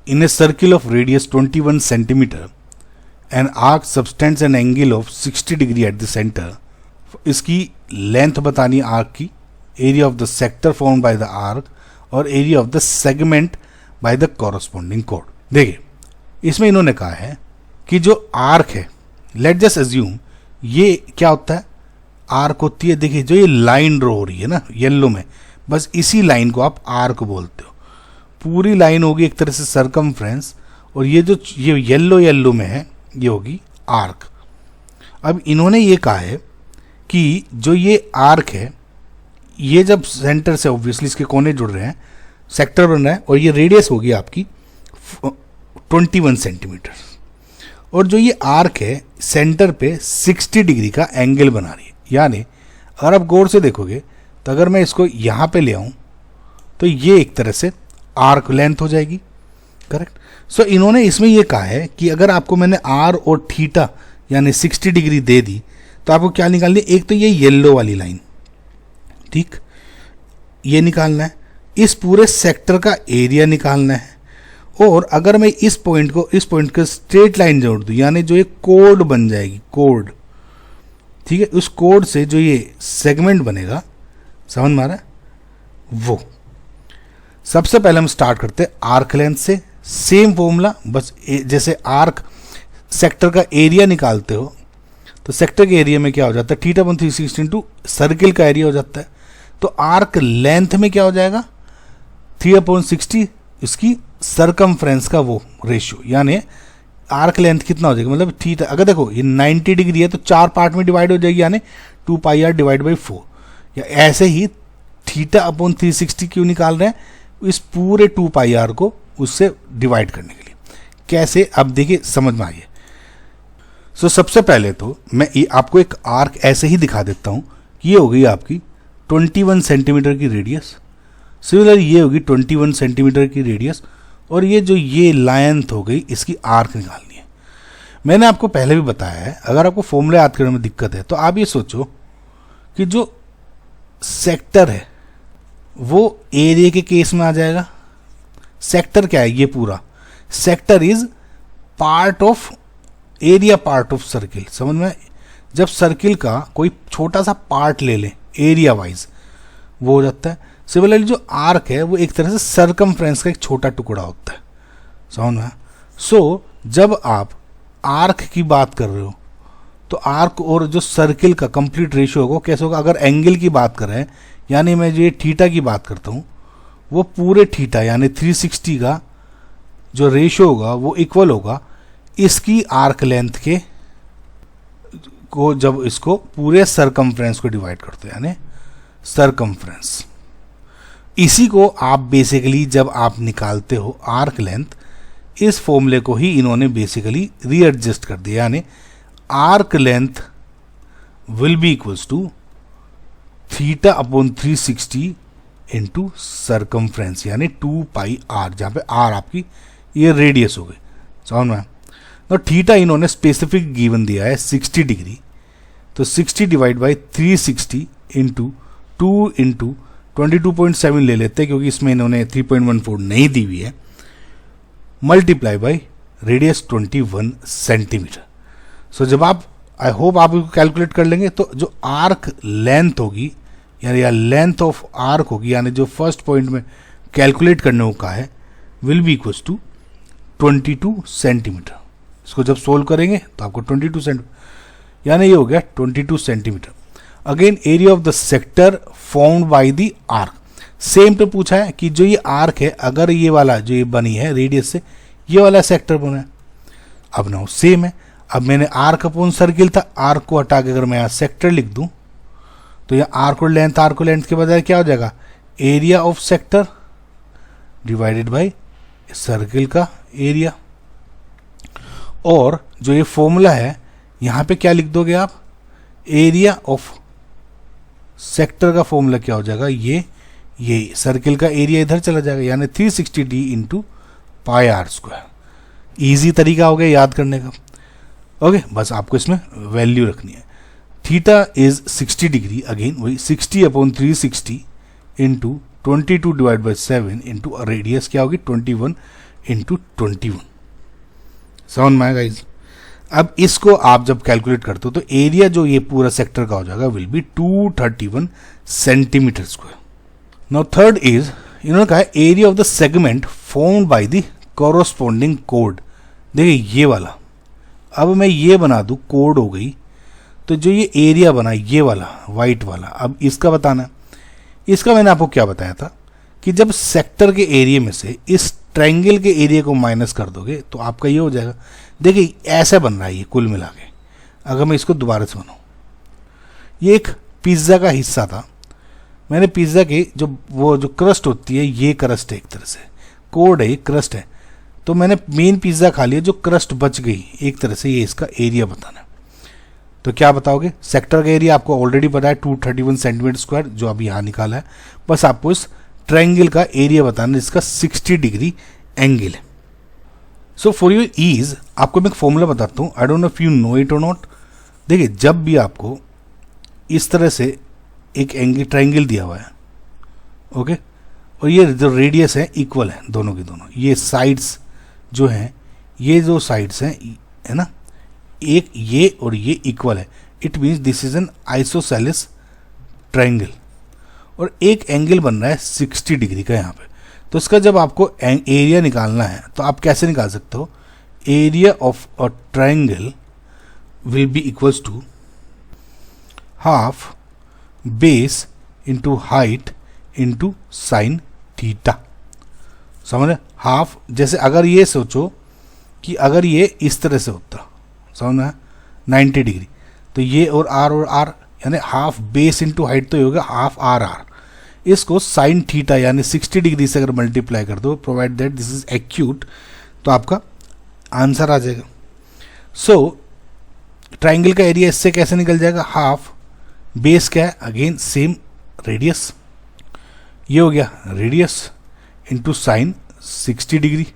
In a circle of radius 21 centimetre an arc subtends an angle of 60 degree at the centre. इसकी length बतानी arc की, area of the sector formed by the arc और area of the segment by the corresponding कोड। देखिए इसमें इन्होंने कहा है कि जो आर्क है, लेट जस्ट अज्यूम ये क्या होता है, आर्क होती है। देखिए जो ये लाइन ड्रॉ हो रही है ना येलो में, बस इसी लाइन को आप आर्क बोलते हो। पूरी लाइन होगी एक तरह से सरकमफ्रेंस, और ये जो ये येलो में है ये होगी आर्क। अब इन्होंने ये कहा है कि जो ये आर्क है, ये जब सेंटर से ऑब्वियसली इसके कोने जुड़ रहे हैं, सेक्टर बन रहा है, और ये रेडियस होगी आपकी 21 सेंटीमीटर, और जो ये आर्क है सेंटर पे 60 डिग्री का एंगल बना रही है। यानी अगर आप गौर से देखोगे तो अगर मैं इसको यहाँ पे ले आऊँ तो ये एक तरह से आर्क लेंथ हो जाएगी, करेक्ट। सो इन्होंने इसमें ये कहा है कि अगर आपको मैंने आर और थीटा यानी 60 डिग्री दे दी तो आपको क्या निकालनी है, एक तो ये येलो वाली लाइन, ठीक, ये निकालना है, इस पूरे सेक्टर का एरिया निकालना है, और अगर मैं इस पॉइंट को स्ट्रेट लाइन जोड़ दूं यानी जो ये कोड बन जाएगी, कोड, ठीक है, उस कोड से जो ये सेगमेंट बनेगा, समझ में आ रहा है, वो सबसे पहले हम स्टार्ट करते हैं आर्क लेंथ से। सेम फॉर्मूला, बस जैसे आर्क सेक्टर का एरिया निकालते हो तो सेक्टर के एरिया में क्या हो जाता है, थीटा अपॉन 360 इंटू सर्किल का एरिया हो जाता है। तो आर्क लेंथ में क्या हो जाएगा, 3/60 इसकी सरकमफ्रेंस का वो रेशियो, यानी आर्क लेंथ कितना हो जाएगा, मतलब थीटा, अगर देखो ये 90 डिग्री है तो 4 पार्ट में डिवाइड हो जाएगी, यानी 2πr डिवाइड बाई 4। या ऐसे ही थीटा अपॉन 360 क्यों निकाल रहे हैं, इस पूरे 2πr को उससे डिवाइड करने के लिए। कैसे, अब देखिए समझ में आइए। सो सबसे पहले तो मैं आपको एक आर्क ऐसे ही दिखा देता हूँ। ये हो गई आपकी 21 सेंटीमीटर की रेडियस, सिमिलर ये होगी 21 सेंटीमीटर की रेडियस, और ये जो ये लेंथ हो गई इसकी आर्क निकालनी है। मैंने आपको पहले भी बताया है, अगर आपको फॉर्मूला याद करने में दिक्कत है तो आप ये सोचो कि जो सेक्टर है वो एरिया के केस में आ जाएगा। सेक्टर क्या है, ये पूरा sector is part of area, part of circle, समझ में। जब सर्किल का कोई छोटा सा पार्ट ले लें एरिया वाइज, वो हो जाता है। सिमिलरली जो आर्क है वो एक तरह से सरकमफ्रेंस का एक छोटा टुकड़ा होता है, समझ में। सो जब आप आर्क की बात कर रहे हो तो आर्क और जो सर्किल का कंप्लीट रेशियो होगा कैसे होगा, अगर एंगल की बात कर रहे हैं, यानी मैं जो ये थीटा की बात करता हूँ, वो पूरे थीटा यानी 360 का जो रेशियो होगा वो इक्वल होगा इसकी आर्क लेंथ के को, जब इसको पूरे सरकमफ्रेंस को डिवाइड करते हैं, यानी सरकमफ्रेंस। इसी को आप बेसिकली जब आप निकालते हो आर्क लेंथ, इस फॉर्मूले को ही इन्होंने बेसिकली रीएडजस्ट कर दिया, यानी arc length will be equals to theta upon 360 into circumference, यानी 2πr, जहाँ पे आर आपकी ये रेडियस हो गई, समझ में। तो थीटा इन्होंने स्पेसिफिक गिवन दिया है 60 डिग्री, तो 60 डिवाइड बाई 360 इंटू 2 इंटू 22.7 ले लेते हैं, क्योंकि इसमें इन्होंने 3.14 नहीं दी हुई है, मल्टीप्लाई बाई रेडियस 21 सेंटीमीटर। सो जब आप, आई होप आप कैलकुलेट कर लेंगे, तो जो आर्क लेंथ होगी यानी या लेंथ ऑफ आर्क होगी, यानी जो फर्स्ट पॉइंट में कैलकुलेट करने को कहा है, will be equals to 22 centimetre. इसको जब सोल्व करेंगे तो आपको 22 सेंटीमीटर, यानी ये हो गया 22 centimetre. Again area of the sector formed by the arc, same पे पूछा है कि जो ये आर्क है, अगर ये वाला जो ये बनी है रेडियस से, ये वाला सेक्टर बना है, अब ना सेम है। अब मैंने आर्क अपॉन सर्किल था, आर्क को हटा के अगर मैं यहाँ सेक्टर लिख दूं तो यहाँ आर्क और लेंथ के बजाय क्या हो जाएगा, area of sector divided by circle का एरिया। और जो ये फॉर्मूला है यहाँ पे क्या लिख दोगे आप, एरिया ऑफ सेक्टर का फॉर्मूला क्या हो जाएगा, ये सर्किल का एरिया इधर चला जाएगा, यानी 360d इंटू πr²। ईजी तरीका हो गया याद करने का। ओके, बस आपको इसमें वैल्यू रखनी है। थीटा इज 60 डिग्री, अगेन वही 60 upon 360 into 22 divide by 7 into radius क्या होगी 21 इंटू 21। समझ में आएगा गाइस। अब इसको आप जब कैलकुलेट करते हो तो एरिया जो ये पूरा सेक्टर का हो जाएगा will be 231 centimetre square. Now third is, इन्होंने कहा area of the segment formed by the corresponding कोड। देखिए ये वाला, अब मैं ये बना दूं कोड हो गई, तो जो ये एरिया बना ये वाला वाइट वाला, अब इसका बताना है। इसका मैंने आपको क्या बताया था कि जब सेक्टर के एरिया में से इस ट्रायंगल के एरिया को माइनस कर दोगे तो आपका ये हो जाएगा। देखिए ऐसा बन रहा है ये कुल मिला के। अगर मैं इसको दोबारा से बनाऊँ, ये एक पिज्ज़ा का हिस्सा था, मैंने पिज्ज़ा के जो क्रस्ट होती है, ये क्रस्ट है एक तरह से, कोड है, ये क्रस्ट है, तो मैंने मेन पिज्ज़ा खा लिया, जो क्रस्ट बच गई एक तरह से, ये इसका एरिया बताना है। तो क्या बताओगे? सेक्टर का एरिया आपको ऑलरेडी पता है 231 सेंटीमीटर स्क्वायर, जो अभी यहाँ निकाला है। बस आपको इस ट्रायंगल का एरिया बताना है जिसका 60 डिग्री एंगल है। सो फॉर योर ईज आपको मैं एक फॉर्मूला बताता हूँ, I don't know if you know it और नॉट। देखिए जब भी आपको इस तरह से एक एंगल ट्रायंगल दिया हुआ है, ओके, और ये जो रेडियस है इक्वल है दोनों के दोनों, ये साइड्स जो हैं, ये जो साइड्स हैं है ना, एक ये और ये इक्वल है, it means this is an isosceles triangle, और एक एंगल बन रहा है 60 डिग्री का यहाँ पे। तो इसका जब आपको एरिया निकालना है तो आप कैसे निकाल सकते हो? Area of a triangle will be equals to half base into height into sine theta. समझ? हाफ, जैसे अगर ये सोचो कि अगर ये इस तरह से होता, समझ में, 90 डिग्री, तो ये और आर यानी हाफ बेस इंटू हाइट तो ये होगा हाफ आर। इसको साइन थीटा यानी 60 डिग्री से अगर मल्टीप्लाई कर दो, provide that this is acute, तो आपका आंसर आ जाएगा। सो ट्रायंगल का एरिया इससे कैसे निकल जाएगा? हाफ बेस क्या है? अगेन सेम रेडियस, ये हो गया radius into sine 60 degree.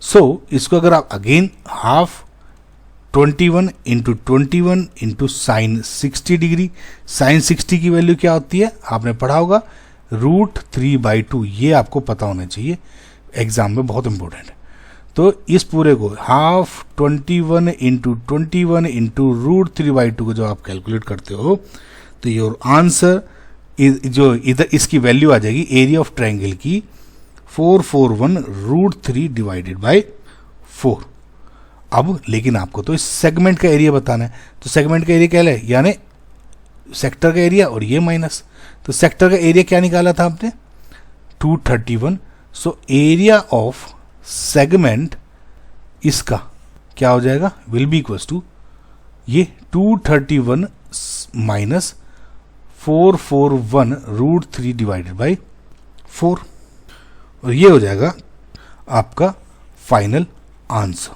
So इसको अगर आप again half 21 into 21 into sine 60 degree, sine 60 की वैल्यू क्या होती है आपने पढ़ा होगा, √3/2। ये आपको पता होना चाहिए, एग्जाम में बहुत इंपॉर्टेंट है। तो इस पूरे को हाफ 21 इंटू 21 इंटू √3/2 को जब आप कैलकुलेट करते हो तो योर आंसर जो इधर इसकी वैल्यू आ जाएगी एरिया ऑफ ट्रायंगल की 441√3/4। अब लेकिन आपको तो इस सेगमेंट का एरिया बताना है, तो सेगमेंट का एरिया क्या है? यानी सेक्टर का एरिया और ये माइनस, तो सेक्टर का एरिया क्या निकाला था आपने? 231। सो एरिया ऑफ सेगमेंट इसका क्या हो जाएगा? विल बी इक्वल्स टू ये 231 माइनस 441√3/4, और ये हो जाएगा आपका फाइनल आंसर।